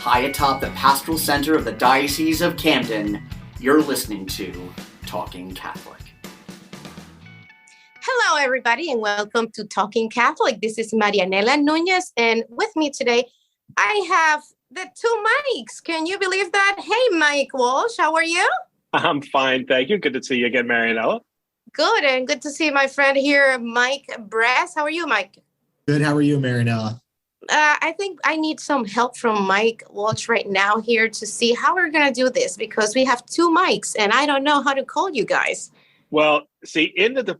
high atop the pastoral center of the Diocese of Camden, you're listening to Talking Catholic. Hello, everybody, and welcome to Talking Catholic. This is Marianela Nunez, and with me today, I have the two Mikes. Can you believe that? Hey, Mike Walsh, how are you? I'm fine, thank you. Good to see you again, Marianela. Good, and good to see my friend here, Mike Bress. How are you, Mike? Good. How are you, Marianela? I think I need some help from Mike Walsh right now here to see how we're going to do this because we have two mics, and I don't know how to call you guys. Well, see,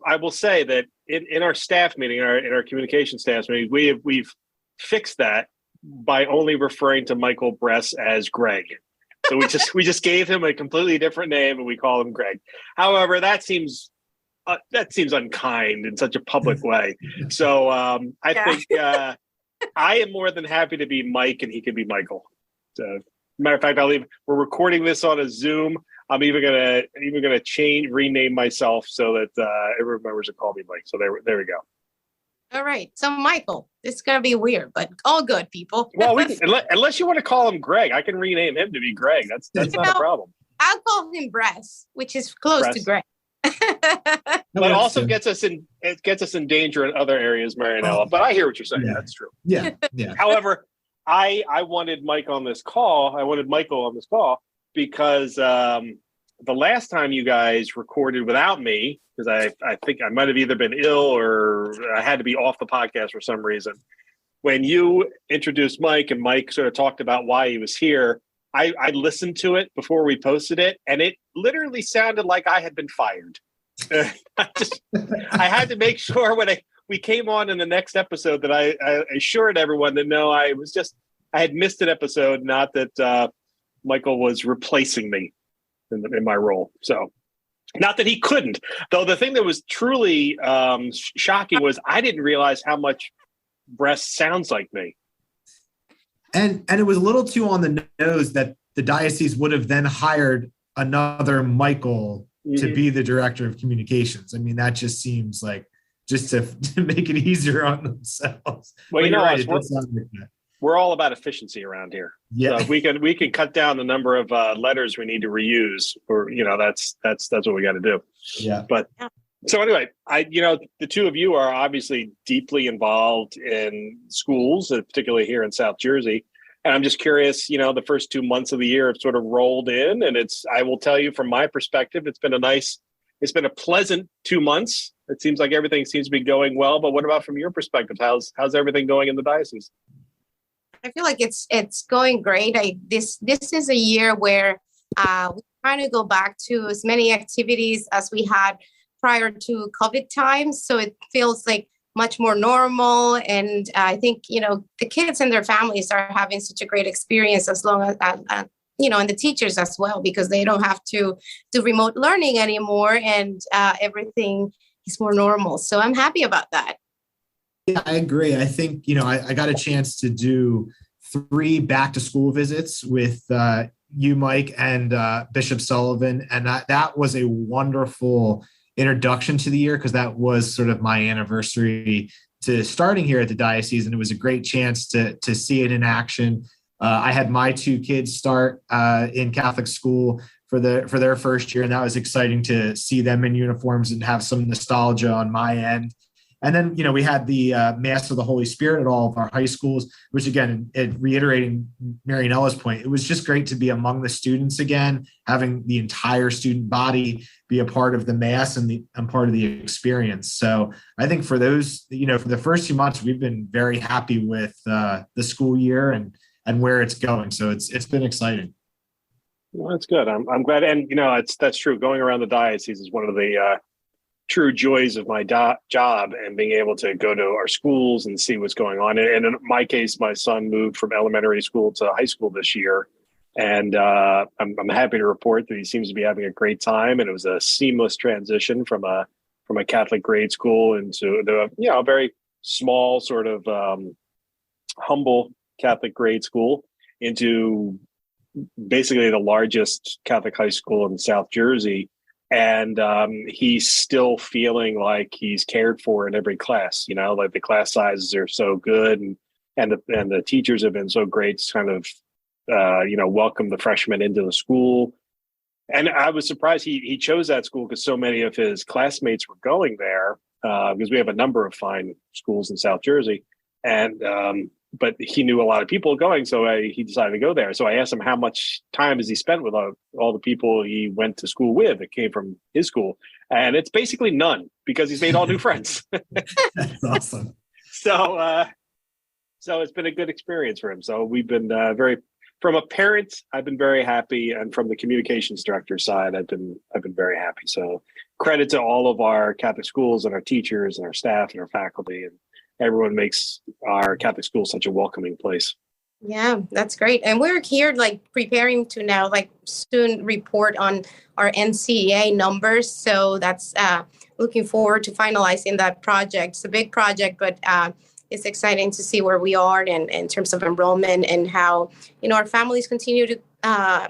I will say that in our staff meeting, in our communication staff meeting, we've fixed that by only referring to Michael Bress as Greg. So we just gave him a completely different name and we call him Greg. However, that seems unkind in such a public way. So I think I am more than happy to be Mike and he can be Michael. So, matter of fact, we're recording this on a Zoom. I'm even gonna rename myself so that everyone remembers to call me Mike. So there we go. All right. So Michael, it's gonna be weird, but all good, people. Well, unless you want to call him Greg, I can rename him to be Greg. That's not a problem. I'll call him Bress, which is close to Greg. But also gets us in danger in other areas, Marianela. But I hear what you're saying. Yeah. That's true. Yeah. However, I wanted Mike on this call. I wanted Michael on this call because the last time you guys recorded without me, because I think I might have either been ill or I had to be off the podcast for some reason. When you introduced Mike and Mike sort of talked about why he was here, I listened to it before we posted it, and it literally sounded like I had been fired. I had to make sure when we came on in the next episode that I assured everyone that no, I had missed an episode, not that Michael was replacing me in my role. So not that he couldn't, though. The thing that was truly shocking was I didn't realize how much Bress sounds like me. And it was a little too on the nose that the diocese would have then hired another Michael to be the director of communications. I mean, that just seems like just to make it easier on themselves. Well, you're right, we're all about efficiency around here. Yeah, so we can cut down the number of letters we need to reuse, or that's what we got to do. Yeah. But so anyway, the two of you are obviously deeply involved in schools, particularly here in South Jersey. And I'm just curious, the first 2 months of the year have sort of rolled in, and I will tell you from my perspective, it's been a pleasant 2 months. It seems like everything seems to be going well, but what about from your perspective? How's everything going in the diocese? I feel like it's going great. This is a year where we're trying to go back to as many activities as we had prior to COVID times. So it feels like much more normal. And I think, the kids and their families are having such a great experience as long as, and the teachers as well, because they don't have to do remote learning anymore and everything is more normal. So I'm happy about that. Yeah, I agree. I think, I got a chance to do 3 back to school visits with you, Mike, and Bishop Sullivan. And that was a wonderful introduction to the year because that was sort of my anniversary to starting here at the diocese. And it was a great chance to see it in action. I had my 2 kids start in Catholic school for their first year. And that was exciting to see them in uniforms and have some nostalgia on my end. And then, we had the Mass of the Holy Spirit at all of our high schools, which again, reiterating Marianela's point, it was just great to be among the students again, having the entire student body be a part of the Mass and part of the experience. So I think for those, for the first 2 months, we've been very happy with the school year and where it's going. So it's been exciting. Well, that's good. I'm glad. And, that's true. Going around the diocese is one of the true joys of my job, and being able to go to our schools and see what's going on. And in my case, my son moved from elementary school to high school this year. And I'm happy to report that he seems to be having a great time. And it was a seamless transition from a Catholic grade school into a very small sort of humble Catholic grade school into basically the largest Catholic high school in South Jersey. And he's still feeling like he's cared for in every class, like the class sizes are so good and the teachers have been so great, kind of welcome the freshmen into the school. And I was surprised he chose that school because so many of his classmates were going there, because we have a number of fine schools in South Jersey. And but he knew a lot of people going, so he decided to go there. So I asked him how much time has he spent with all the people he went to school with that came from his school. And it's basically none, because he's made all new friends. That's awesome. So it's been a good experience for him. So we've been from a parent, I've been very happy, and from the communications director side, I've been very happy. So credit to all of our Catholic schools and our teachers and our staff and our faculty, and everyone makes our Catholic school such a welcoming place. Yeah, that's great. And we're here preparing to now soon report on our NCEA numbers. So that's looking forward to finalizing that project. It's a big project, but it's exciting to see where we are in terms of enrollment and how, our families continue to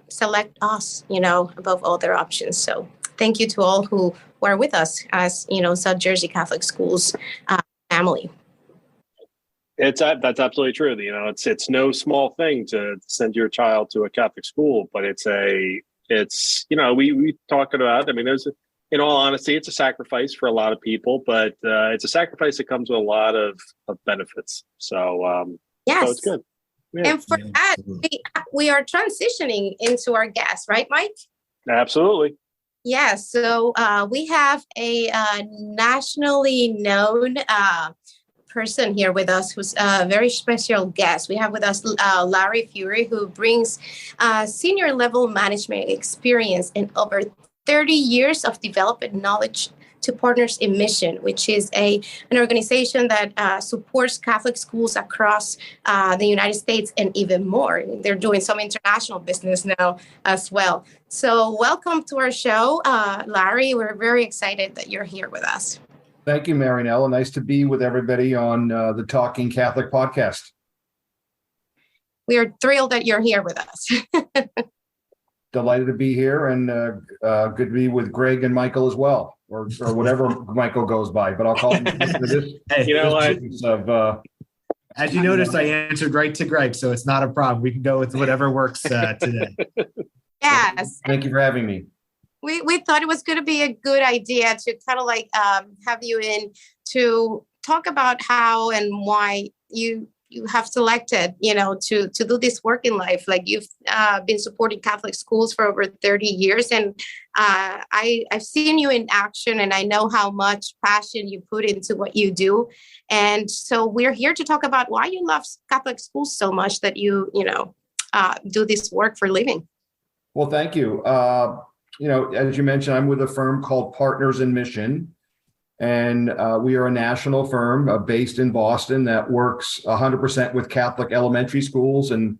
select us, above all their options. So thank you to all who are with us as, South Jersey Catholic Schools family. That's absolutely true. It's no small thing to send your child to a Catholic school, but we talk about, in all honesty, it's a sacrifice for a lot of people, but it's a sacrifice that comes with a lot of benefits. So, yes. So it's good. Yeah. And for that, we are transitioning into our guest, right, Mike? Absolutely. Yeah. So we have a nationally known person here with us who's a very special guest. We have with us Larry Furey, who brings senior level management experience and over 30 years of development knowledge to Partners in Mission, which is an organization that supports Catholic schools across the United States and even more. They're doing some international business now as well. So welcome to our show, Larry. We're very excited that you're here with us. Thank you, Marianela. Nice to be with everybody on the Talking Catholic podcast. We are thrilled that you're here with us. Delighted to be here, and good to be with Greg and Michael as well, or whatever Michael goes by, but I'll call him. As you noticed, I answered right to Greg, so it's not a problem. We can go with whatever works today. Yes. Thank you for having me. We thought it was going to be a good idea to kind of have you in to talk about how and why you have selected, to do this work in life. You've been supporting Catholic schools for over 30 years. And I've seen you in action, and I know how much passion you put into what you do. And so we're here to talk about why you love Catholic schools so much that you do this work for a living. Well, thank you. As you mentioned, I'm with a firm called Partners in Mission. And we are a national firm based in Boston that works 100% with Catholic elementary schools and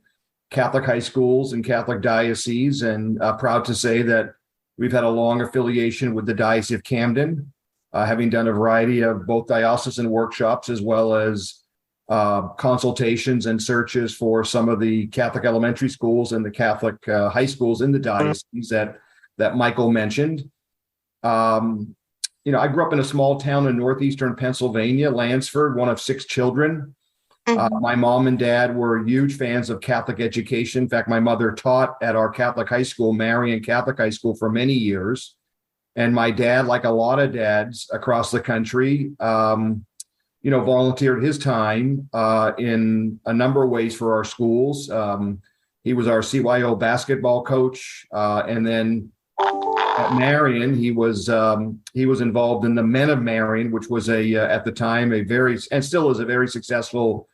Catholic high schools and Catholic dioceses. And proud to say that we've had a long affiliation with the Diocese of Camden, having done a variety of both diocesan workshops as well as consultations and searches for some of the Catholic elementary schools and the Catholic high schools in the diocese that Michael mentioned. I grew up in a small town in northeastern Pennsylvania, Lansford, one of 6 children. Mm-hmm. My mom and dad were huge fans of Catholic education. In fact, my mother taught at our Catholic high school, Marian Catholic High School, for many years. And my dad, like a lot of dads across the country, volunteered his time in a number of ways for our schools. He was our CYO basketball coach, and then at Marian, he was involved in the Men of Marian, which was at the time a very, and still is a very successful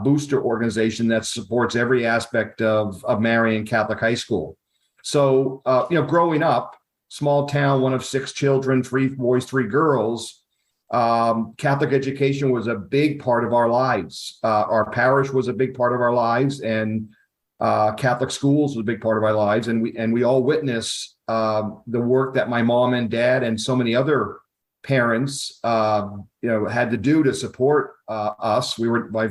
booster organization that supports every aspect of Marian Catholic High School. So growing up, small town, one of 6 children, 3 boys, 3 girls. Catholic education was a big part of our lives. Our parish was a big part of our lives, and Catholic schools was a big part of our lives, and we all witness the work that my mom and dad and so many other parents, had to do to support us. We were my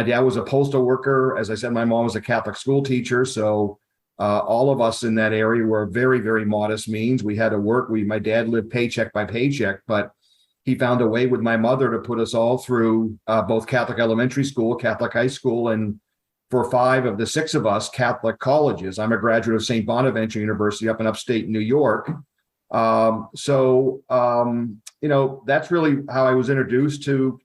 dad was a postal worker. As I said, my mom was a Catholic school teacher. So all of us in that area were very, very modest means. We had to work. My dad lived paycheck by paycheck, but he found a way with my mother to put us all through both Catholic elementary school, Catholic high school, and for 5 of the 6 of us Catholic colleges. I'm a graduate of St. Bonaventure University up in upstate New York. That's really how I was introduced to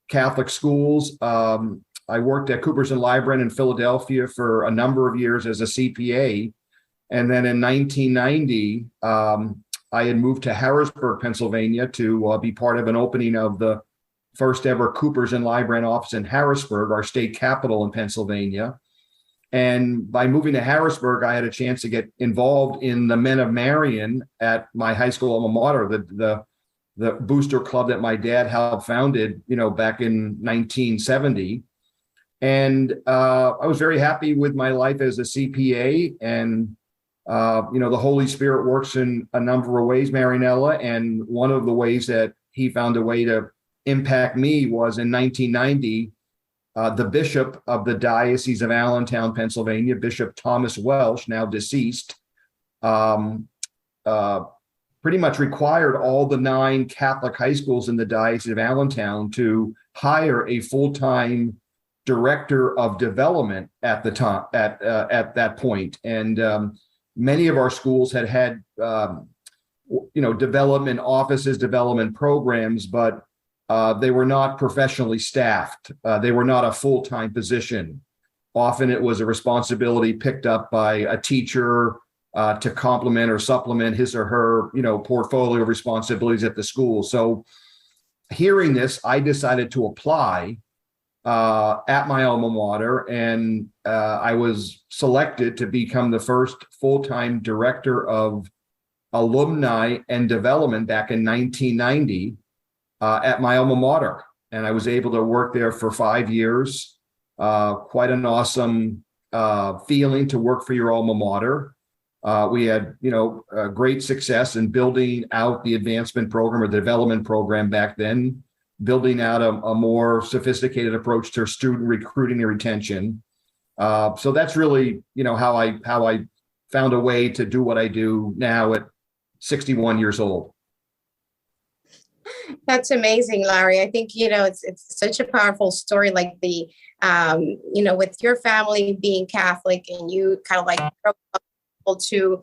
Catholic schools. I worked at Coopers & Lybrand in Philadelphia for a number of years as a CPA. And then in 1990, I had moved to Harrisburg, Pennsylvania to be part of an opening of the first ever Coopers & Lybrand office in Harrisburg, our state capital in Pennsylvania. And by moving to Harrisburg, I had a chance to get involved in the Men of Marion at my high school alma mater, the booster club that my dad helped founded, back in 1970. And I was very happy with my life as a CPA. And, the Holy Spirit works in a number of ways, Marianela. And one of the ways that he found a way to impact me was in 1990, the bishop of the Diocese of Allentown, Pennsylvania, Bishop Thomas Walsh, now deceased, pretty much required all the 9 Catholic high schools in the Diocese of Allentown to hire a full-time director of development at the time, at that point. And many of our schools had development offices, development programs, but they were not professionally staffed. They were not a full-time position. Often it was a responsibility picked up by a teacher to complement or supplement his or her, portfolio of responsibilities at the school. So hearing this, I decided to apply at my alma mater, and I was selected to become the first full-time director of alumni and development back in 1990 at my alma mater. And I was able to work there for 5 years. Quite an awesome feeling to work for your alma mater. We had, great success in building out the advancement program or the development program back then, building out a more sophisticated approach to student recruiting and retention. So that's really, how I found a way to do what I do now at 61 years old. That's amazing, Larry. I think, it's such a powerful story, like the, with your family being Catholic and you kind of like able to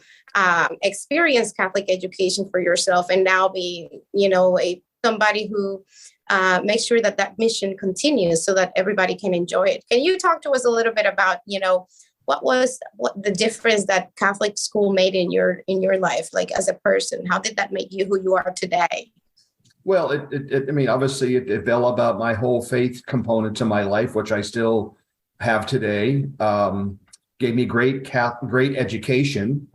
experience Catholic education for yourself and now be, somebody who makes sure that mission continues so that everybody can enjoy it. Can you talk to us a little bit about, what the difference that Catholic school made in your life, like as a person? How did that make you who you are today? Well, obviously it developed about my whole faith component to my life, which I still have today. Gave me great education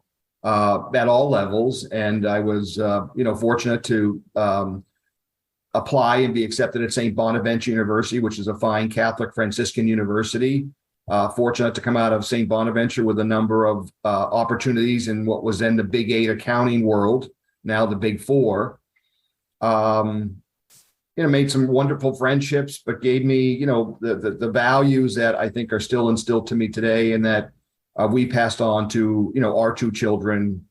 at all levels. And I was, fortunate to apply and be accepted at St. Bonaventure University, which is a fine Catholic Franciscan university. Fortunate to come out of St. Bonaventure with a number of opportunities in what was then the Big 8 accounting world, now the Big 4. Made some wonderful friendships, but gave me, the values that I think are still instilled to me today, and that we passed on to, our 2 children,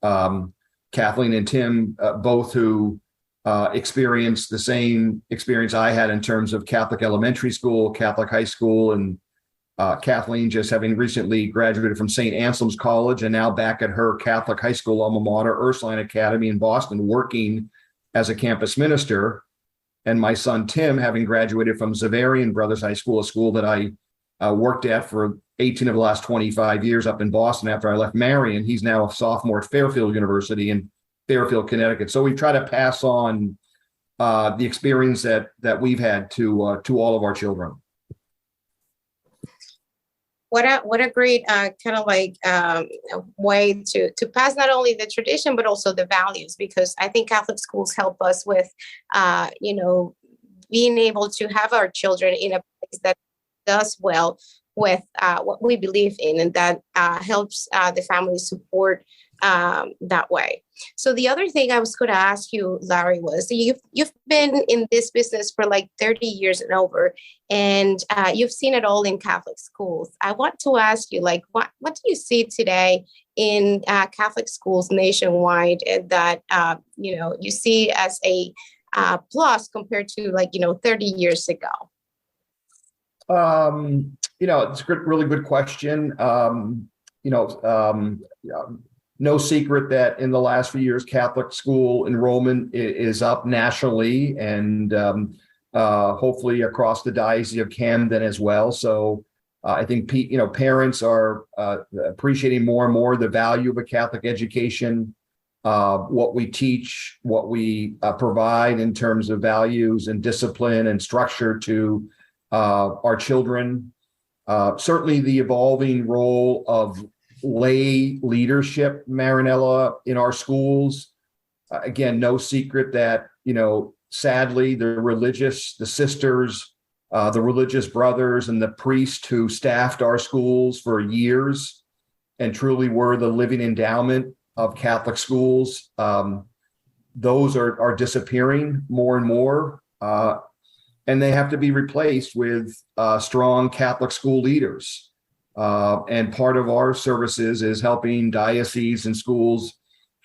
Kathleen and Tim, both who experienced the same experience I had in terms of Catholic elementary school, Catholic high school, and Kathleen just having recently graduated from St. Anselm's College and now back at her Catholic high school alma mater, Ursuline Academy in Boston, working as a campus minister. And my son, Tim, having graduated from Xaverian Brothers High School, a school that I worked at for 18 of the last 25 years up in Boston after I left Marion. He's now a sophomore at Fairfield University in Fairfield, Connecticut. So we try to pass on the experience that we've had to all of our children. What a great way to pass not only the tradition, but also the values, because I think Catholic schools help us with, being able to have our children in a place that does well with what we believe in, and that helps the family support that way. So the other thing I was going to ask you, Larry, was you've been in this business for like 30 years and over, and you've seen it all in Catholic schools. I want to ask you, like, what do you see today in Catholic schools nationwide that you see as a plus compared to 30 years ago? It's a really good question. No secret that in the last few years, Catholic school enrollment is up nationally and hopefully across the Diocese of Camden as well. So I think parents are appreciating more and more the value of a Catholic education, what we teach, what we provide in terms of values and discipline and structure to our children. Certainly the evolving role of lay leadership, Marianela, in our schools. Again, no secret that, sadly, the sisters, the religious brothers and the priests who staffed our schools for years and truly were the living endowment of Catholic schools, those are disappearing more and more. And they have to be replaced with strong Catholic school leaders. And part of our services is helping dioceses and schools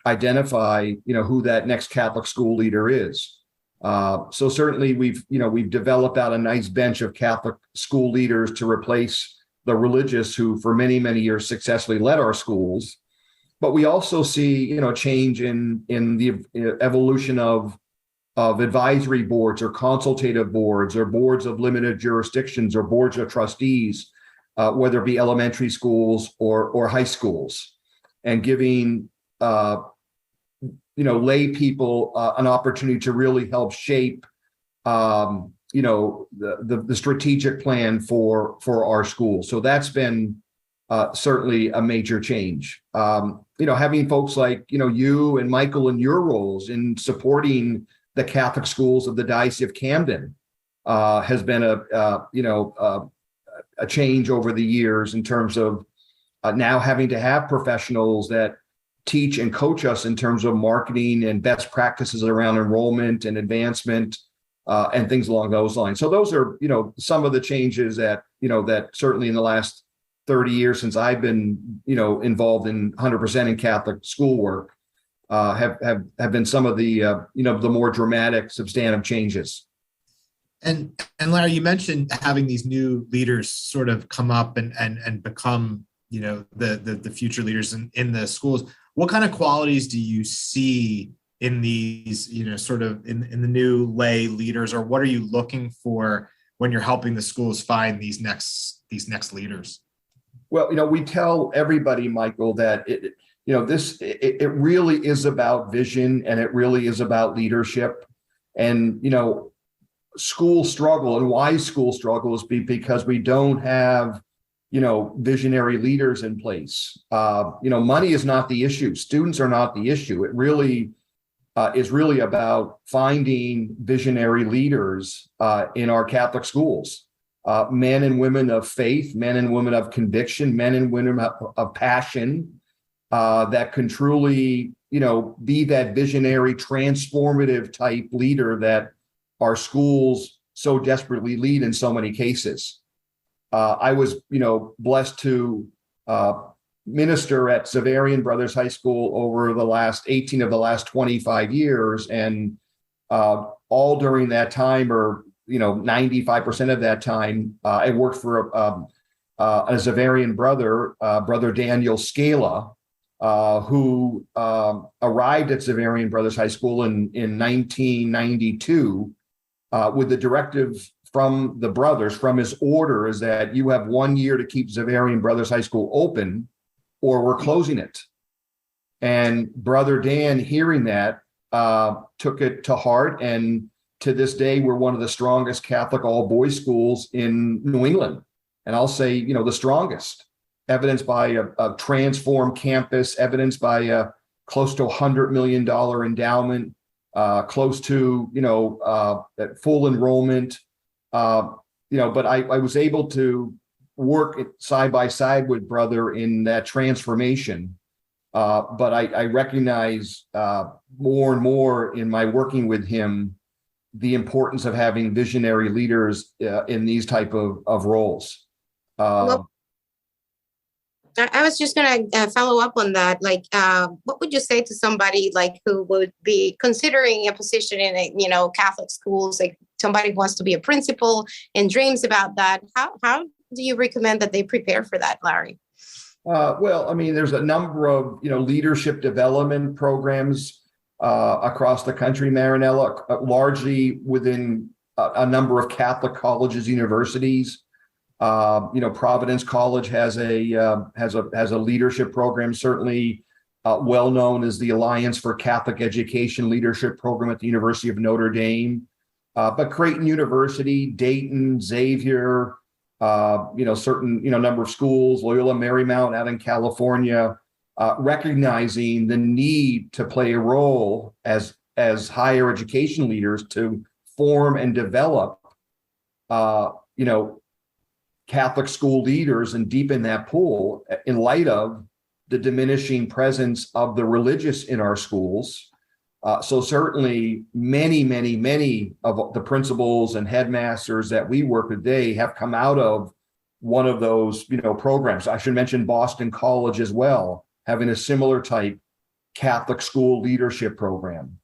identify, who that next Catholic school leader is. So certainly we've developed out a nice bench of Catholic school leaders to replace the religious who for many, many years successfully led our schools. But we also see, change in the evolution of advisory boards or consultative boards or boards of limited jurisdictions or boards of trustees, whether it be elementary schools or high schools, and giving lay people an opportunity to really help shape the strategic plan for our schools. So that's been certainly a major change. Having folks like you and Michael in your roles in supporting the Catholic schools of the Diocese of Camden has been a change over the years in terms of now having to have professionals that teach and coach us in terms of marketing and best practices around enrollment and advancement and things along those lines. So those are, some of the changes that certainly in the last 30 years since I've been, involved in 100% in Catholic schoolwork have been some of the, the more dramatic, substantive changes. And Larry, you mentioned having these new leaders sort of come up and become, the future leaders in the schools. What kind of qualities do you see in these, sort of in the new lay leaders, or what are you looking for when you're helping the schools find these next leaders? Well, we tell everybody, Michael, that it really is about vision and it really is about leadership. And, school struggle, and why school struggle is because we don't have, visionary leaders in place. Money is not the issue. Students are not the issue. It really is really about finding visionary leaders in our Catholic schools. Men and women of faith, men and women of conviction, men and women of passion that can truly, be that visionary, transformative type leader that our schools so desperately need in so many cases. I was, blessed to minister at Xaverian Brothers High School over the last 18 of the last 25 years. And all during that time, or, 95% of that time, I worked for a Xaverian brother, Brother Daniel Scala, who arrived at Xaverian Brothers High School in 1992 with the directive from the brothers, from his order, is that you have 1 year to keep Xaverian Brothers High School open or we're closing it. And Brother Dan, hearing that, took it to heart. And to this day, we're one of the strongest Catholic all-boys schools in New England. And I'll say, the strongest, evidenced by a transformed campus, evidenced by a close to $100 million endowment, close to, full enrollment. But I was able to work side by side with Brother in that transformation. But I recognize more and more in my working with him the importance of having visionary leaders in these type of roles. Well, I was just going to follow up on that. Like, what would you say to somebody like who would be considering a position in, Catholic schools, like somebody who wants to be a principal and dreams about that, how do you recommend that they prepare for that, Larry? Well, I mean, there's a number of, leadership development programs across the country, Marianela, largely within a number of Catholic colleges, universities. Providence College has a leadership program, certainly well known as the Alliance for Catholic Education Leadership Program at the University of Notre Dame. But Creighton University, Dayton, Xavier, certain, number of schools, Loyola Marymount out in California, recognizing the need to play a role as higher education leaders to form and develop, Catholic school leaders and deepen that pool in light of the diminishing presence of the religious in our schools. So certainly many of the principals and headmasters that we work with today have come out of one of those, programs. I should mention Boston College as well, having a similar type Catholic school leadership program.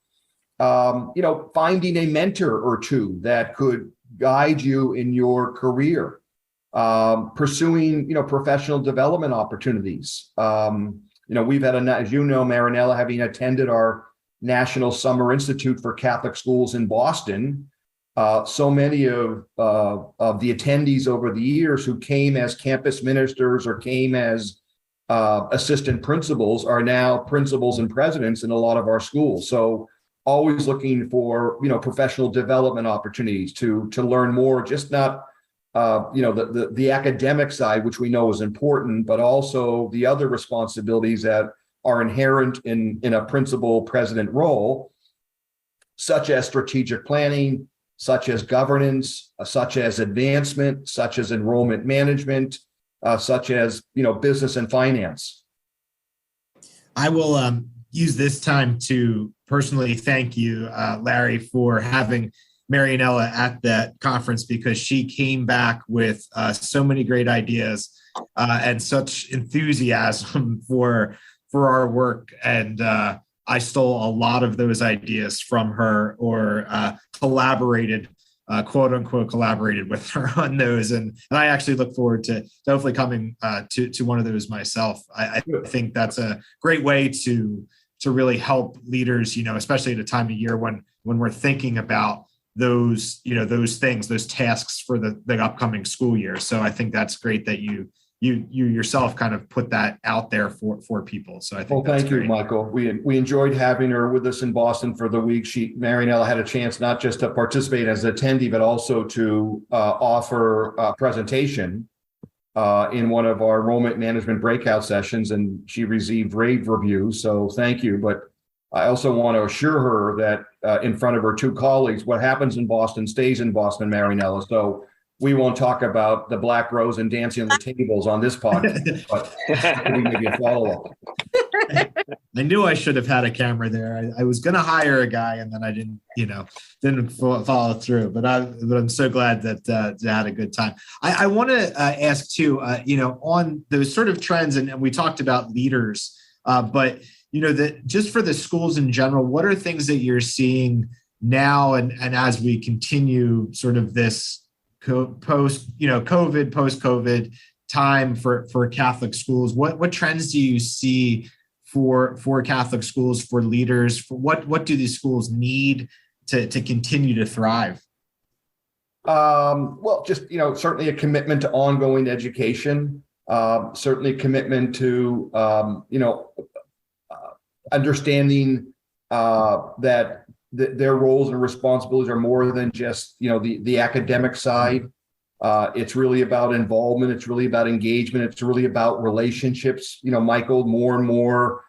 Finding a mentor or two that could guide you in your career, pursuing, professional development opportunities. We've had as Marianela, having attended our National Summer Institute for Catholic Schools in Boston. So many of the attendees over the years who came as campus ministers or came as assistant principals are now principals and presidents in a lot of our schools. So always looking for, professional development opportunities to learn more, just not, the academic side, which we know is important, but also the other responsibilities that are inherent in a principal president role, such as strategic planning, such as governance, such as advancement, such as enrollment management, such as, business and finance. I will use this time to personally thank you, Larry, for having Marianela at that conference, because she came back with so many great ideas and such enthusiasm for our work. And I stole a lot of those ideas from her, or collaborated, quote unquote, collaborated with her on those. And I actually look forward to hopefully coming to one of those myself. I think that's a great way to really help leaders, especially at a time of year when we're thinking about those, those things, those tasks for the upcoming school year. So I think that's great that you yourself kind of put that out there for people. So I think thank you, Michael. We enjoyed having her with us in Boston for the week. Marianela had a chance not just to participate as an attendee, but also to offer a presentation in one of our enrollment management breakout sessions, and she received rave reviews. So thank you. But I also want to assure her that in front of her two colleagues, what happens in Boston stays in Boston, Marianela. So we won't talk about the Black Rose and dancing on the tables on this podcast, but we give you a follow-up. I knew I should have had a camera there. I was going to hire a guy, and then I didn't follow through. But I'm so glad that I had a good time. I want to ask too, on those sort of trends, and we talked about leaders, but that just for the schools in general, what are things that you're seeing now, and as we continue sort of this post-COVID time for Catholic schools? What trends do you see for Catholic schools, for leaders? What do these schools need to continue to thrive? Well, just certainly a commitment to ongoing education. Certainly a commitment to understanding that their roles and responsibilities are more than just the academic side. It's really about involvement. It's really about engagement. It's really about relationships. Michael, more and more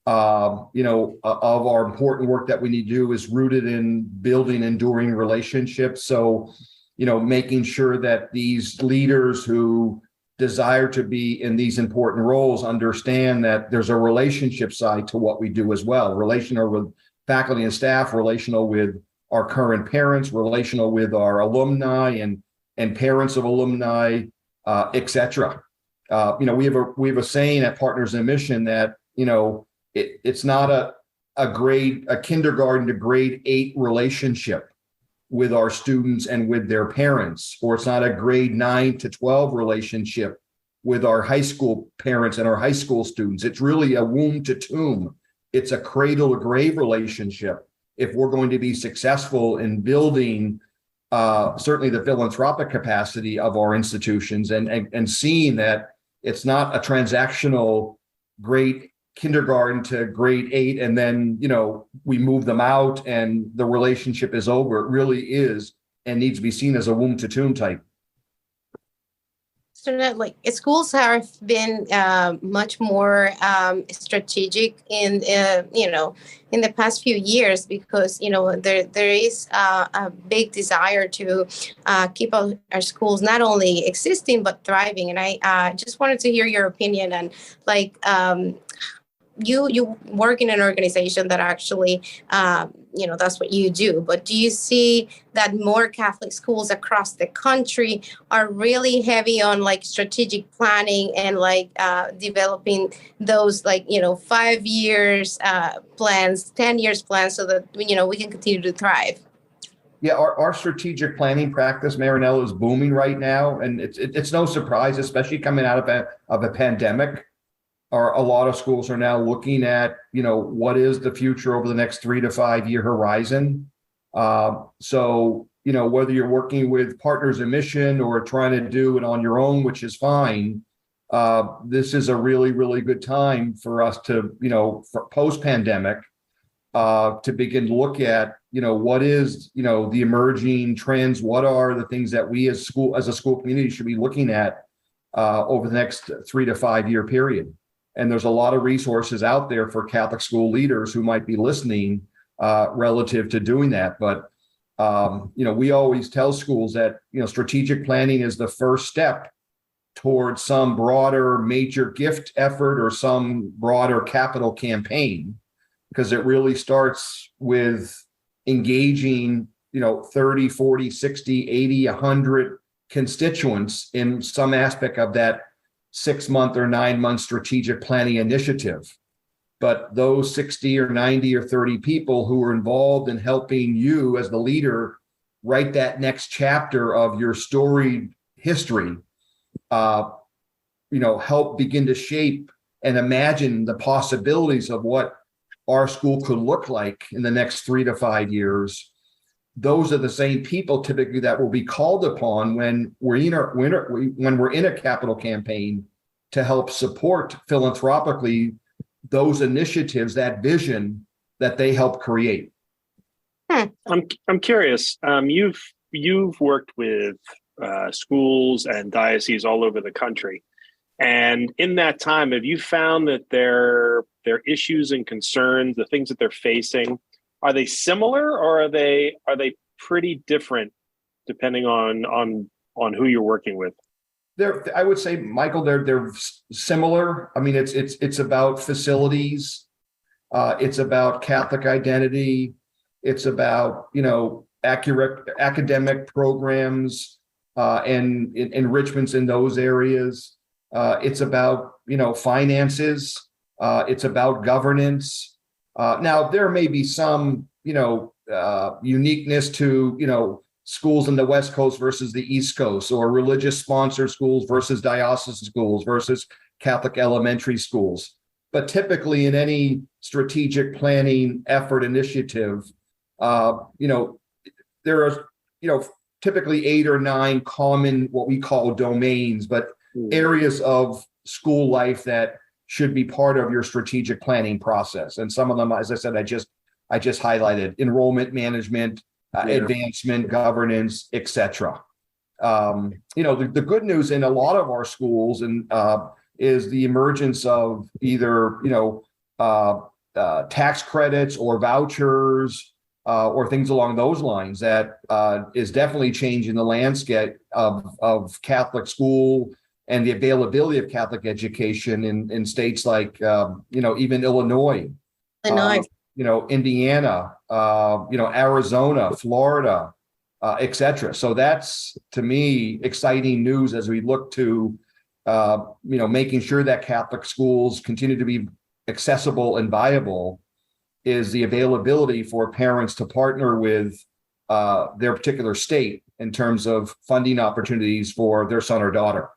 of our important work that we need to do is rooted in building enduring relationships. So making sure that these leaders who desire to be in these important roles understand that there's a relationship side to what we do as well. Relational with faculty and staff, relational with our current parents, relational with our alumni and parents of alumni, et cetera. We have a saying at Partners in Mission that it's not a kindergarten to grade 8 relationship. with our students and with their parents, or it's not a grade 9 to 12 relationship with our high school parents and our high school students. It's really a womb to tomb. It's a cradle to grave relationship. If we're going to be successful in building certainly the philanthropic capacity of our institutions and seeing that it's not a transactional grade kindergarten to grade 8 and then we move them out and the relationship is over. It really is and needs to be seen as a womb to tomb type. So that, like, schools have been much more strategic in in the past few years, because there is a big desire to keep our schools not only existing but thriving. And I just wanted to hear your opinion on, like, you work in an organization that actually that's what you do, but do you see that more Catholic schools across the country are really heavy on, like, strategic planning and, like, developing those, like, 5 years plans, 10 years plans, so that we can continue to thrive? Yeah, our strategic planning practice, Marianela, is booming right now, and it's no surprise, especially coming out of a pandemic. A lot of schools are now looking at, what is the future over the next 3 to 5 year horizon. So, whether you're working with partners in mission or trying to do it on your own, which is fine, this is a really, really good time for us to, for post-pandemic, to begin to look at, what is, the emerging trends, what are the things that we as a school community should be looking at over the next 3 to 5 year period. And there's a lot of resources out there for Catholic school leaders who might be listening relative to doing that. But, we always tell schools that, strategic planning is the first step towards some broader major gift effort or some broader capital campaign, because it really starts with engaging, 30, 40, 60, 80, 100 constituents in some aspect of that 6-month or 9-month strategic planning initiative. But those 60 or 90 or 30 people who are involved in helping you as the leader write that next chapter of your storied history, help begin to shape and imagine the possibilities of what our school could look like in the next 3 to 5 years. Those are the same people typically that will be called upon when we're in a capital campaign to help support philanthropically those initiatives, that vision that they help create. I'm curious. You've worked with schools and dioceses all over the country, and in that time, have you found that their issues and concerns, the things that they're facing, are they similar, or are they pretty different depending on who you're working with? I would say, Michael, they're similar. I mean, it's about facilities, it's about Catholic identity, it's about accurate academic programs and enrichments in those areas. It's about finances. It's about governance. Now there may be some uniqueness to schools in the West Coast versus the East Coast, or religious sponsored schools versus diocesan schools versus Catholic elementary schools. But typically in any strategic planning effort initiative, there are, typically 8 or 9 common, what we call domains, but areas of school life that should be part of your strategic planning process. And some of them, as I said, I just highlighted: enrollment management, advancement, governance, etc. The good news in a lot of our schools is the emergence of either tax credits or vouchers or things along those lines that is definitely changing the landscape of Catholic school and the availability of Catholic education in states like even Illinois. Indiana, Arizona, Florida, etc. So that's, to me, exciting news as we look to, making sure that Catholic schools continue to be accessible and viable, is the availability for parents to partner with their particular state in terms of funding opportunities for their son or daughter.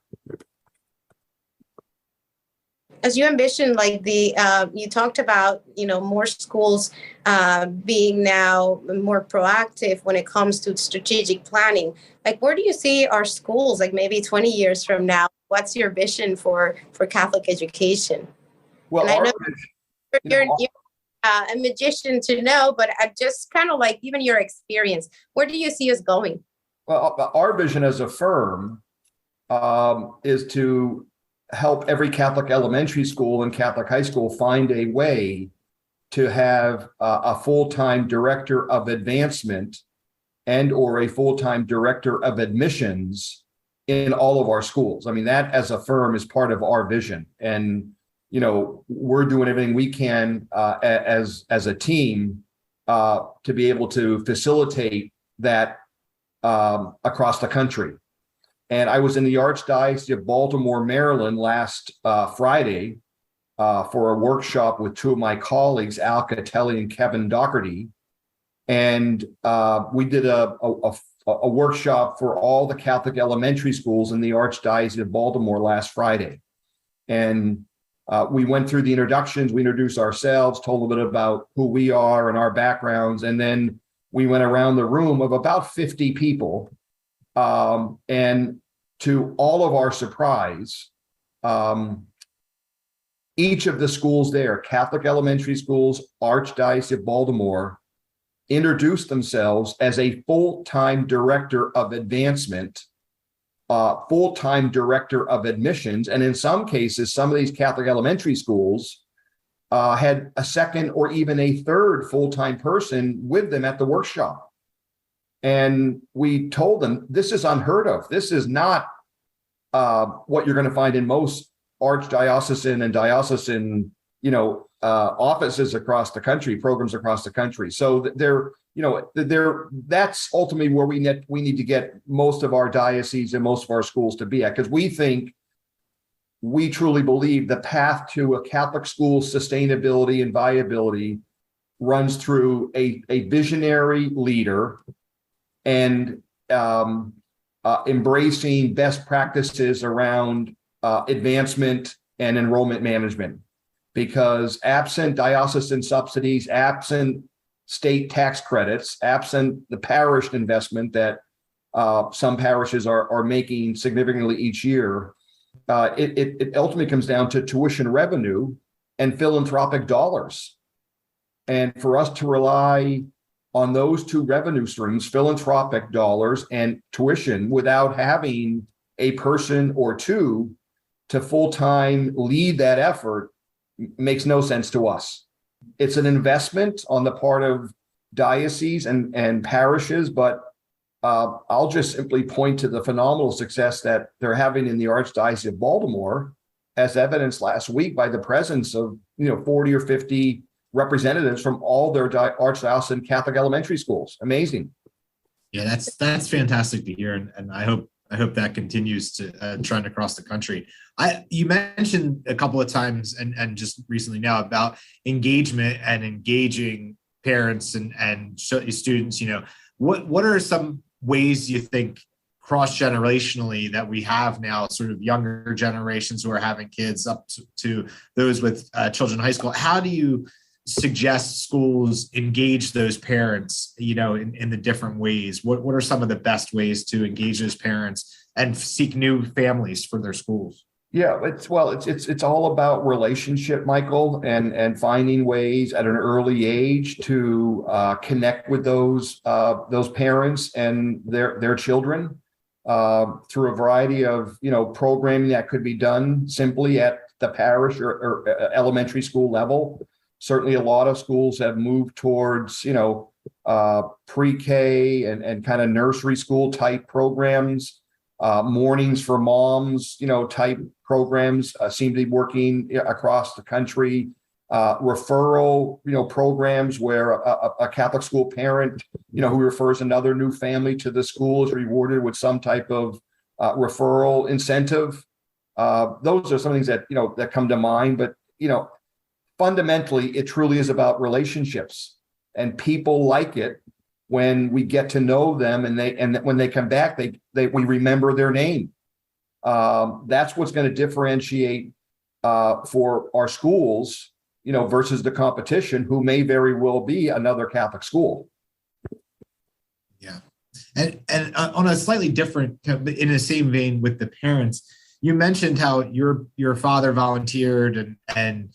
As you ambition, like you talked about, more schools being now more proactive when it comes to strategic planning. Like, where do you see our schools, like maybe 20 years from now? What's your vision for Catholic education? Well, and I know you're a magician to know, but I just kind of like even your experience. Where do you see us going? Well, our vision as a firm is to help every Catholic elementary school and Catholic high school find a way to have a full-time director of advancement and or a full-time director of admissions in all of our schools. I mean, that as a firm is part of our vision. And, we're doing everything we can as a team to be able to facilitate that across the country. And I was in the Archdiocese of Baltimore, Maryland last Friday for a workshop with two of my colleagues, Al Catelli and Kevin Doherty. And we did a workshop for all the Catholic elementary schools in the Archdiocese of Baltimore last Friday. And we went through the introductions, we introduced ourselves, told a little bit about who we are and our backgrounds. And then we went around the room of about 50 people. And to all of our surprise, each of the schools there, Catholic elementary schools, Archdiocese of Baltimore, introduced themselves as a full-time director of advancement, full-time director of admissions. And in some cases, some of these Catholic elementary schools had a second or even a third full-time person with them at the workshop. And we told them, this is unheard of. This is not what you're going to find in most archdiocesan and diocesan, offices across the country, programs across the country. So that's ultimately where we need to get most of our dioceses and most of our schools to be at, because we truly believe the path to a Catholic school sustainability and viability runs through a visionary leader and embracing best practices around advancement and enrollment management. Because absent diocesan subsidies, absent state tax credits, absent the parish investment that some parishes are making significantly each year, it ultimately comes down to tuition revenue and philanthropic dollars. And for us to rely on those two revenue streams, philanthropic dollars and tuition, without having a person or two to full-time lead that effort, makes no sense to us. It's an investment on the part of dioceses and parishes, but I'll just simply point to the phenomenal success that they're having in the Archdiocese of Baltimore, as evidenced last week by the presence of 40 or 50 representatives from all their archdiocesan Catholic elementary schools. Amazing. Yeah, that's fantastic to hear, and I hope that continues to trend across the country. You mentioned a couple of times and just recently now about engagement and engaging parents and students. What are some ways you think cross-generationally that we have now, sort of younger generations who are having kids up to those with children in high school? How do you suggest schools engage those parents, in the different ways? What are some of the best ways to engage those parents and seek new families for their schools? Yeah, it's all about relationship, Michael, and finding ways at an early age to connect with those parents and their children through a variety of programming that could be done simply at the parish or elementary school level. Certainly, a lot of schools have moved towards pre-K and kind of nursery school type programs. Mornings for moms, type programs seem to be working across the country. Referral, programs where a Catholic school parent, who refers another new family to the school is rewarded with some type of referral incentive. Those are some things that that come to mind. But fundamentally, it truly is about relationships, and people like it when we get to know them and when they come back, we remember their name. That's what's going to differentiate for our schools, versus the competition, who may very well be another Catholic school. Yeah. And on a slightly different, in the same vein with the parents, you mentioned how your father volunteered and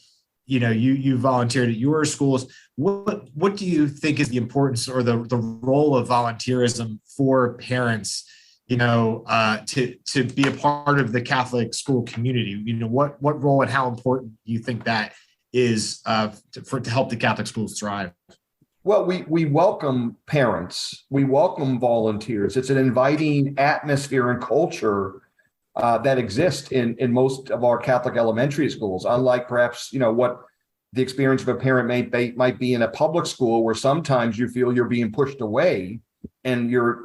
you volunteered at your schools. What do you think is the importance or the role of volunteerism for parents, to be a part of the Catholic school community? What role and how important do you think that is to help the Catholic schools thrive? Well, we welcome parents. We welcome volunteers. It's an inviting atmosphere and culture that exists in most of our Catholic elementary schools, unlike perhaps, what the experience of a parent might be in a public school, where sometimes you feel you're being pushed away and your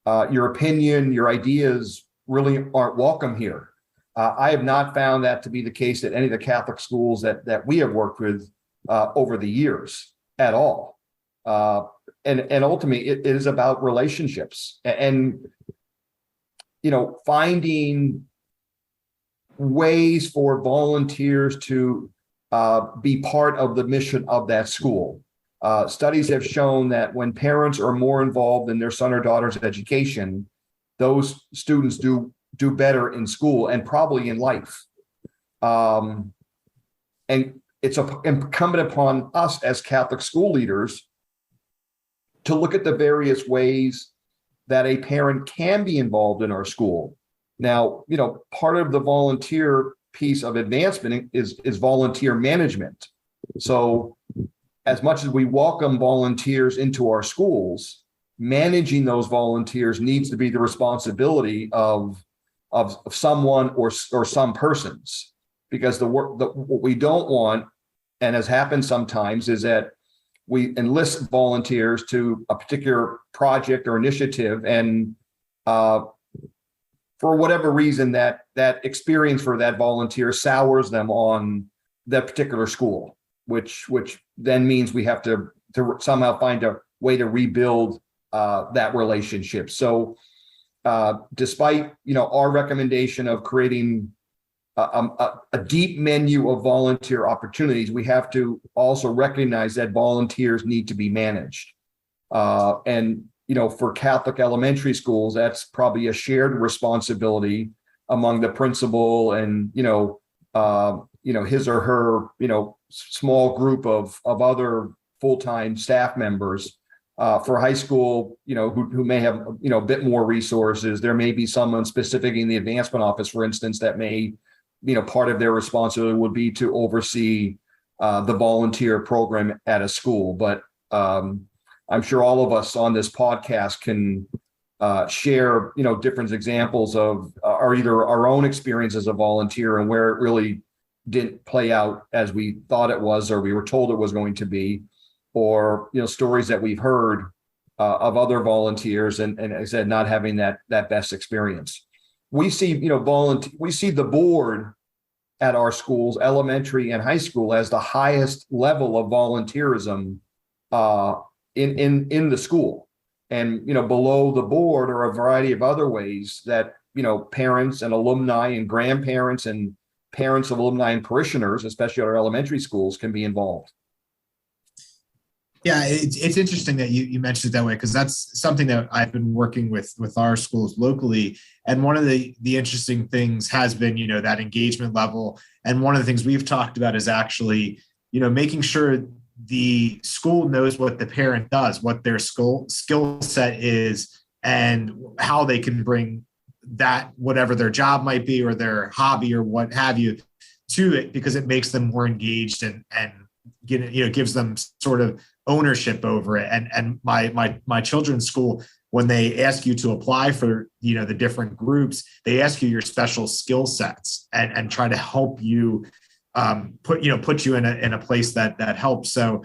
opinion, your ideas really aren't welcome here. I have not found that to be the case at any of the Catholic schools that we have worked with over the years at all. And ultimately, it is about relationships and finding ways for volunteers to be part of the mission of that school. Studies have shown that when parents are more involved in their son or daughter's education, those students do better in school and probably in life. And it's incumbent upon us as Catholic school leaders to look at the various ways that a parent can be involved in our school. Now, part of the volunteer piece of advancement is volunteer management. So as much as we welcome volunteers into our schools, managing those volunteers needs to be the responsibility of someone or some persons, because what we don't want, and has happened sometimes, is that we enlist volunteers to a particular project or initiative, and for whatever reason, that experience for that volunteer sours them on that particular school, which then means we have to somehow find a way to rebuild that relationship. So despite our recommendation of creating a deep menu of volunteer opportunities, we have to also recognize that volunteers need to be managed. And for Catholic elementary schools, that's probably a shared responsibility among the principal and his or her small group of other full-time staff members. For high school, who may have a bit more resources, there may be someone specific in the advancement office, for instance, that may part of their responsibility would be to oversee the volunteer program at a school. But I'm sure all of us on this podcast can share, different examples of either our own experience as a volunteer and where it really didn't play out as we thought it was, or we were told it was going to be, or stories that we've heard of other volunteers and as I said, not having that best experience. We see we see the board at our schools, elementary and high school, as the highest level of volunteerism in the school, and below the board are a variety of other ways that parents and alumni and grandparents and parents of alumni and parishioners, especially at our elementary schools, can be involved. Yeah, it's interesting that you mentioned it that way, because that's something that I've been working with our schools locally. And one of the interesting things has been, that engagement level. And one of the things we've talked about is actually, making sure the school knows what the parent does, what their skill set is, and how they can bring that, whatever their job might be or their hobby or what have you, to it, because it makes them more engaged and gives them sort of ownership over it. And my children's school, when they ask you to apply for the different groups, they ask you your special skill sets and try to help you put you in a place that helps. So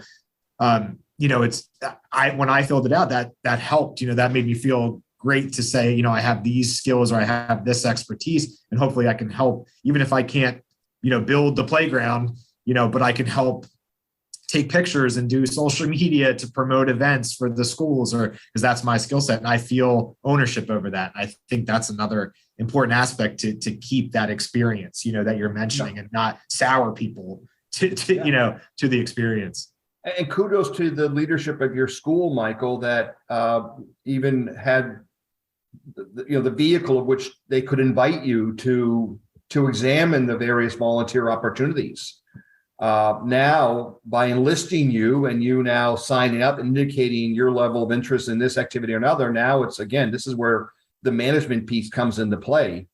when I filled it out, that helped. That made me feel great to say, I have these skills or I have this expertise, and hopefully I can help, even if I can't build the playground, but I can help take pictures and do social media to promote events for the schools, or because that's my skill set and I feel ownership over that. I think that's another important aspect to keep that experience, that you're mentioning, and not sour people to the experience. And kudos to the leadership of your school, Michael, that even had the vehicle of which they could invite you to examine the various volunteer opportunities. Now, by enlisting you and you now signing up, indicating your level of interest in this activity or another, now it's, again, this is where the management piece comes into play,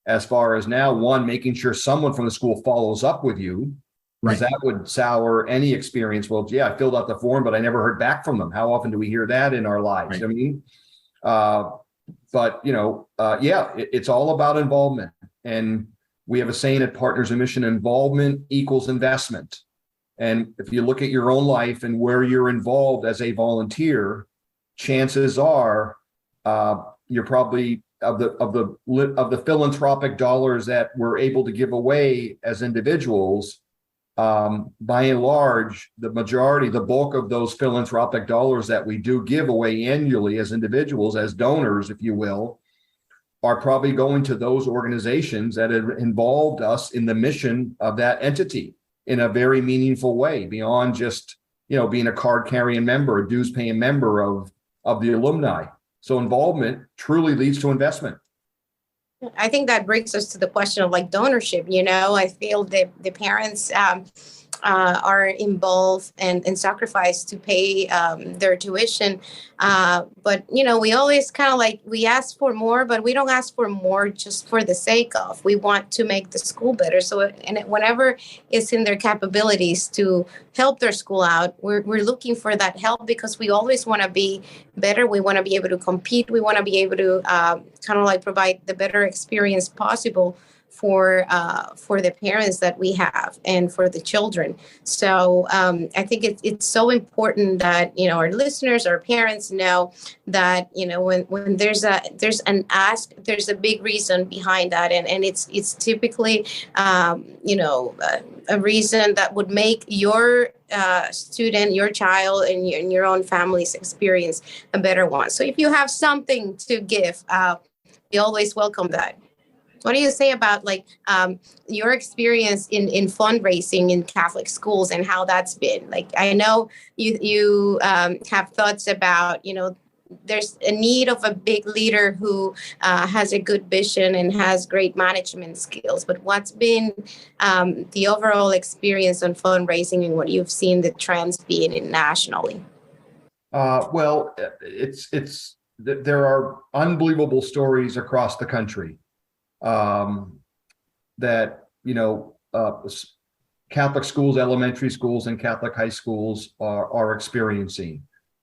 as far as now, one, making sure someone from the school follows up with you, because that would sour any experience. Well, yeah, I filled out the form, but I never heard back from them. How often do we hear that in our lives? Right. I mean, it's all about involvement. And we have a saying at Partners in Mission: involvement equals investment. And if you look at your own life and where you're involved as a volunteer, chances are you're probably of the philanthropic dollars that we're able to give away as individuals. By and large, the majority, the bulk of those philanthropic dollars that we do give away annually as individuals, as donors, if you will, are probably going to those organizations that have involved us in the mission of that entity in a very meaningful way, beyond just, being a card carrying member, a dues paying member of the alumni. So involvement truly leads to investment. I think that brings us to the question of donorship. I feel that the parents are involved and sacrifice to pay their tuition. But, we always kind of we ask for more, but we don't ask for more just for the sake of. We want to make the school better. So, and whenever it's in their capabilities to help their school out, we're looking for that help, because we always want to be better. We want to be able to compete. We want to be able to provide the better experience possible for the parents that we have and for the children. So I think it's so important that our listeners, our parents know that when there's an ask, there's a big reason behind that, and it's typically a reason that would make your student, your child, and your own family's experience a better one. So if you have something to give, we always welcome that. What do you say about your experience in fundraising in Catholic schools and how that's been? I know you have thoughts about, there's a need of a big leader who has a good vision and has great management skills. But what's been the overall experience on fundraising and what you've seen the trends being nationally? Well, there are unbelievable stories across the country that Catholic schools, elementary schools, and Catholic high schools are experiencing.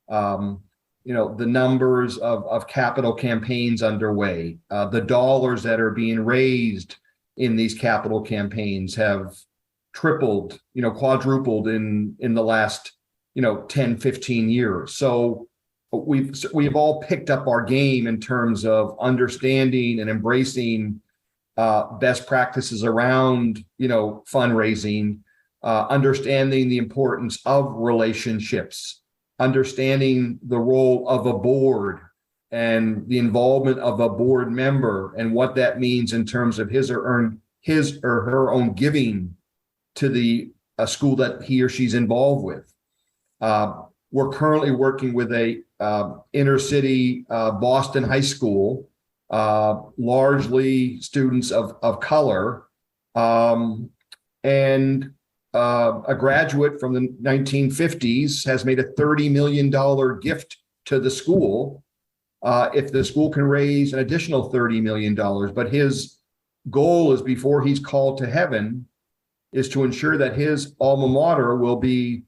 The numbers of capital campaigns underway, the dollars that are being raised in these capital campaigns have tripled, quadrupled in the last 10, 15 years. So we've all picked up our game in terms of understanding and embracing best practices around, fundraising, understanding the importance of relationships, understanding the role of a board and the involvement of a board member and what that means in terms of his or her own giving to the school that he or she's involved with. We're currently working with a inner city Boston high school, largely students of color, and a graduate from the 1950s has made a $30 million gift to the school if the school can raise an additional $30 million. But his goal is, before he's called to heaven, is to ensure that his alma mater will be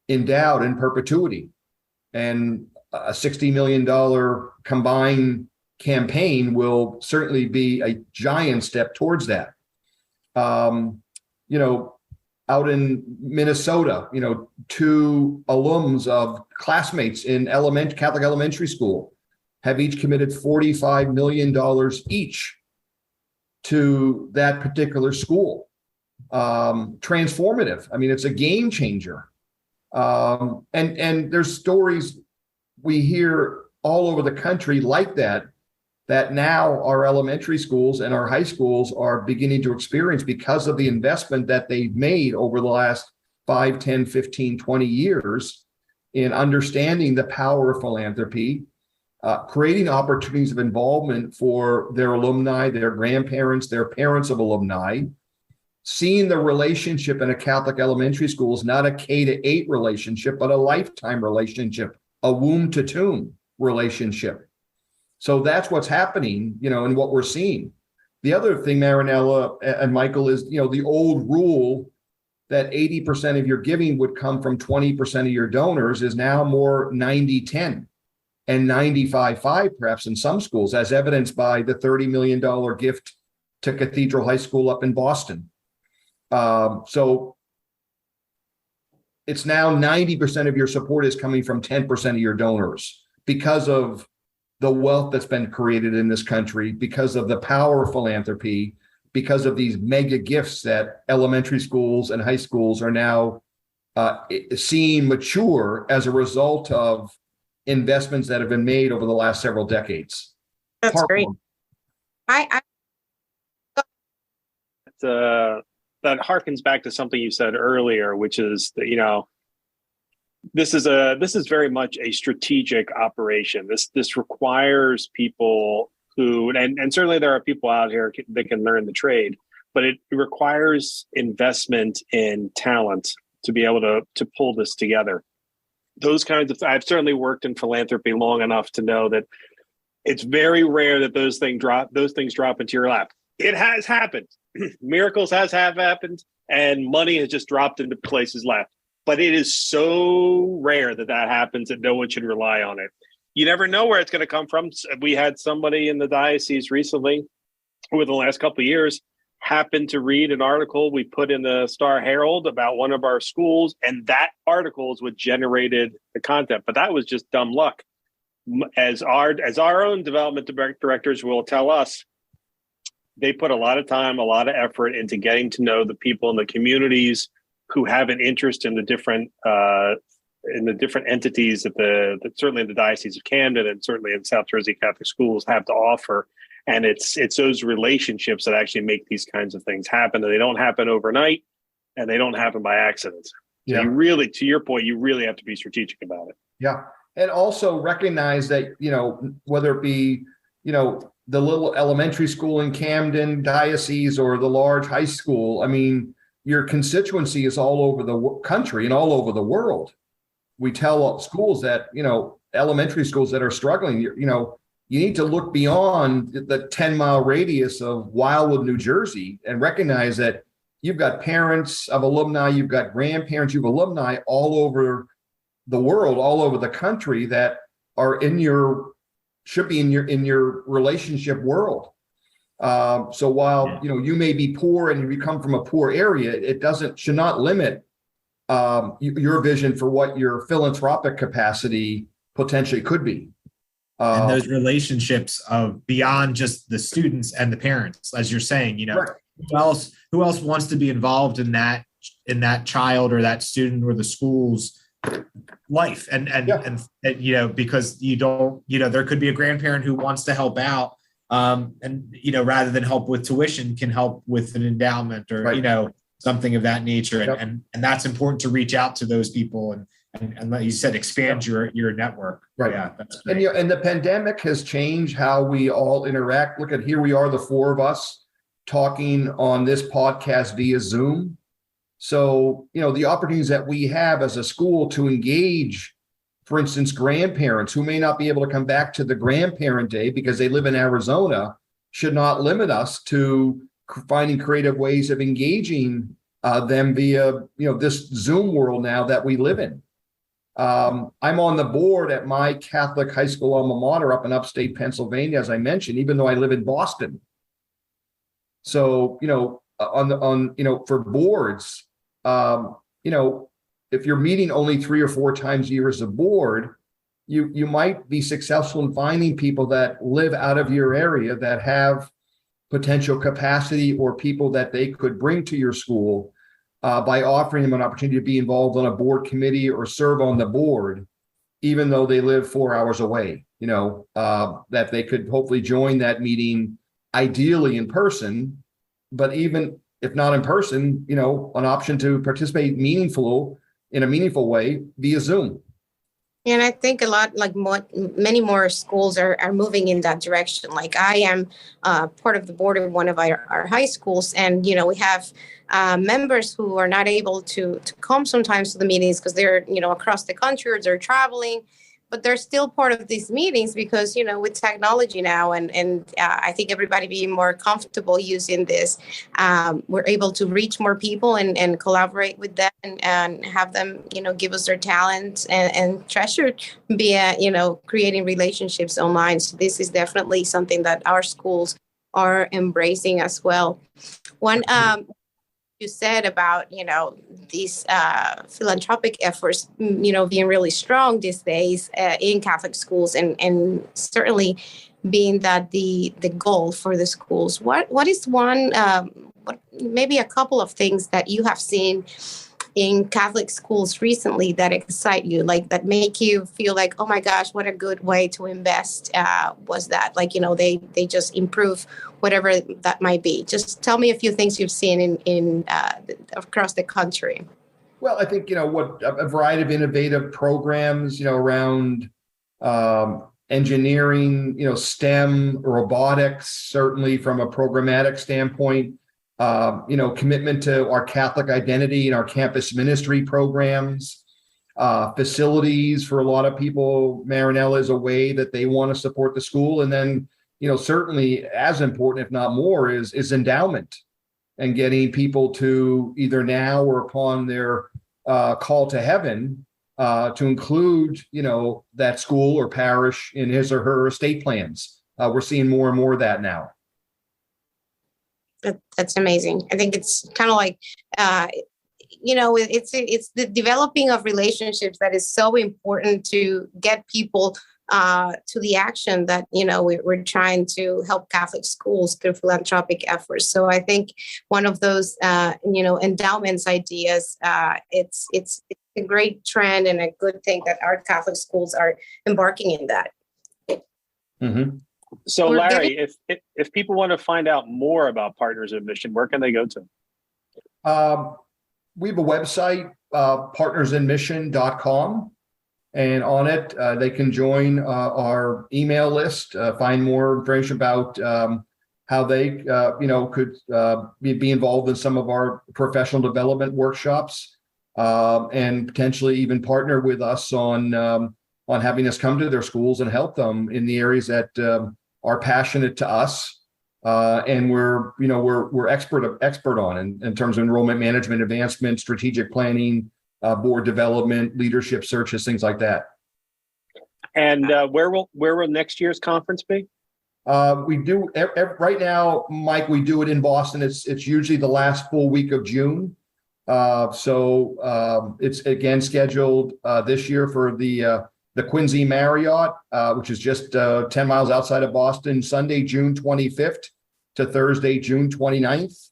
endowed in perpetuity. And a $60 million combined campaign will certainly be a giant step towards that. Out in Minnesota, two alums of classmates in Catholic elementary school have each committed $45 million each to that particular school. Transformative. I mean, it's a game changer. And there's stories we hear all over the country like that now our elementary schools and our high schools are beginning to experience because of the investment that they've made over the last 5, 10, 15, 20 years in understanding the power of philanthropy, creating opportunities of involvement for their alumni, their grandparents, their parents of alumni, seeing the relationship in a Catholic elementary school is not a K-8 relationship, but a lifetime relationship, a womb-to-tomb relationship. So that's what's happening, and what we're seeing. The other thing, Marianela and Michael, is, the old rule that 80% of your giving would come from 20% of your donors is now more 90-10 and 95-5, perhaps in some schools, as evidenced by the $30 million gift to Cathedral High School up in Boston. So it's now 90% of your support is coming from 10% of your donors because of the wealth that's been created in this country, because of the power of philanthropy, because of these mega gifts that elementary schools and high schools are now seeing mature as a result of investments that have been made over the last several decades. That's great. That harkens back to something you said earlier, which is that, this is very much a strategic operation. This requires people who, and certainly there are people out here that can learn the trade, but it requires investment in talent to be able to pull this together. Those kinds of, I've certainly worked in philanthropy long enough to know that it's very rare that those things drop into your lap. It has happened. Miracles have happened, and money has just dropped into places left. But it is so rare that happens that no one should rely on it. You never know where it's going to come from. We had somebody in the diocese recently, over the last couple of years, happened to read an article we put in the Star Herald about one of our schools, and that article is what generated the content. But that was just dumb luck. As our own development directors will tell us, they put a lot of time, a lot of effort into getting to know the people in the communities who have an interest in the different entities that certainly in the Diocese of Camden and certainly in South Jersey Catholic schools have to offer. And it's those relationships that actually make these kinds of things happen. And they don't happen overnight, and they don't happen by accident. So yeah. You really, to your point, you really have to be strategic about it. Yeah. And also recognize that, whether it be, the little elementary school in Camden Diocese or the large high school, your constituency is all over the country and all over the world. We tell schools that, elementary schools that are struggling, you need to look beyond the 10-mile radius of Wildwood, New Jersey, and recognize that you've got parents of alumni, you've got grandparents, you've alumni all over the world, all over the country that are should be in your relationship world. So while you may be poor and you come from a poor area, it should not limit your vision for what your philanthropic capacity potentially could be. And those relationships of beyond just the students and the parents, as you're saying, right. who else wants to be involved in that child or that student or the school's life and because you don't, there could be a grandparent who wants to help out. And rather than help with tuition, can help with an endowment or right. Something of that nature, and that's important to reach out to those people and like you said, expand your network. Right. Yeah, that's great. And the pandemic has changed how we all interact. Look at here we are, the four of us talking on this podcast via Zoom. So the opportunities that we have as a school to engage, for instance, grandparents who may not be able to come back to the grandparent day because they live in Arizona, should not limit us to finding creative ways of engaging them via, this Zoom world now that we live in. I'm on the board at my Catholic high school alma mater up in upstate Pennsylvania, as I mentioned, even though I live in Boston. So, for boards, if you're meeting only 3 or 4 times a year as a board, you might be successful in finding people that live out of your area that have potential capacity or people that they could bring to your school by offering them an opportunity to be involved on a board committee or serve on the board, even though they live 4 hours away, that they could hopefully join that meeting ideally in person, but even if not in person, an option to participate in a meaningful way via Zoom. And I think many more schools are moving in that direction. Like I am part of the board of one of our high schools, and we have members who are not able to come sometimes to the meetings because they're across the country or they're traveling, but they're still part of these meetings because with technology now and I think everybody being more comfortable using this, we're able to reach more people and collaborate with them and have them give us their talents and treasure via creating relationships online. So this is definitely something that our schools are embracing as well. One you said about these philanthropic efforts being really strong these days in Catholic schools and certainly being that the goal for the schools. What is one maybe a couple of things that you have seen in Catholic schools recently that excite you, like that make you feel like, oh my gosh, what a good way to invest was that? Like, they just improve whatever that might be. Just tell me a few things you've seen in across the country. Well, I think, what a variety of innovative programs, around engineering, STEM, robotics, certainly from a programmatic standpoint, commitment to our Catholic identity and our campus ministry programs, facilities for a lot of people. Marianela is a way that they want to support the school. And then, certainly as important, if not more, is endowment and getting people to either now or upon their call to heaven to include, that school or parish in his or her estate plans. We're seeing more and more of that now. That's amazing. I think it's kind of like, it's the developing of relationships that is so important to get people to the action that, we're trying to help Catholic schools through philanthropic efforts. So I think one of those, endowments ideas, it's a great trend and a good thing that our Catholic schools are embarking in that. Mm-hmm. So, Larry, if people want to find out more about Partners in Mission, where can they go to? We have a website, partnersinmission.com, and on it, they can join our email list, find more information about how they, could be involved in some of our professional development workshops, and potentially even partner with us on having us come to their schools and help them in the areas that are passionate to us, and we're expert on in terms of enrollment management, advancement, strategic planning, board development, leadership searches, things like that. And where will next year's conference be? We do right now, Mike. We do it in Boston. It's usually the last full week of June. So it's again scheduled this year for the Quincy Marriott, which is just 10 miles outside of Boston, Sunday, June 25th to Thursday, June 29th.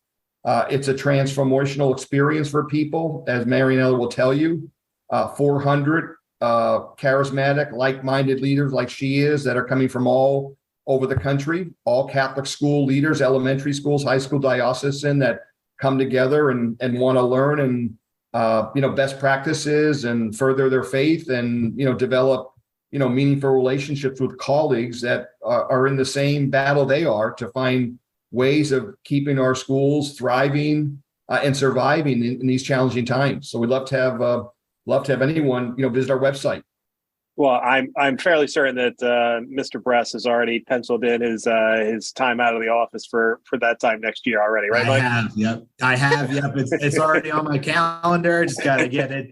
It's a transformational experience for people, as Marianela will tell you. 400 charismatic, like-minded leaders like she is that are coming from all over the country, all Catholic school leaders, elementary schools, high school, diocesan, that come together and want to learn and best practices and further their faith and, develop, meaningful relationships with colleagues that are in the same battle they are to find ways of keeping our schools thriving and surviving in these challenging times. So we'd love to have anyone, visit our website. Well, I'm fairly certain that Mr. Bress has already penciled in his time out of the office for that time next year already, right, Mike? I have. Yep. It's already on my calendar. Just got to get it,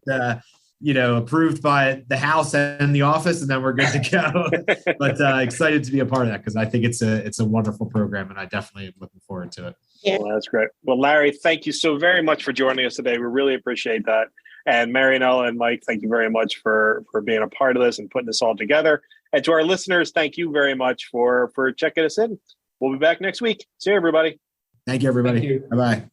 approved by the House and the office, and then we're good to go. But excited to be a part of that because I think it's a wonderful program, and I definitely am looking forward to it. Yeah. Well, that's great. Well, Larry, thank you so very much for joining us today. We really appreciate that. And Marianela and Mike, thank you very much for being a part of this and putting this all together. And to our listeners, thank you very much for checking us in. We'll be back next week. See you, everybody. Thank you, everybody. Bye-bye.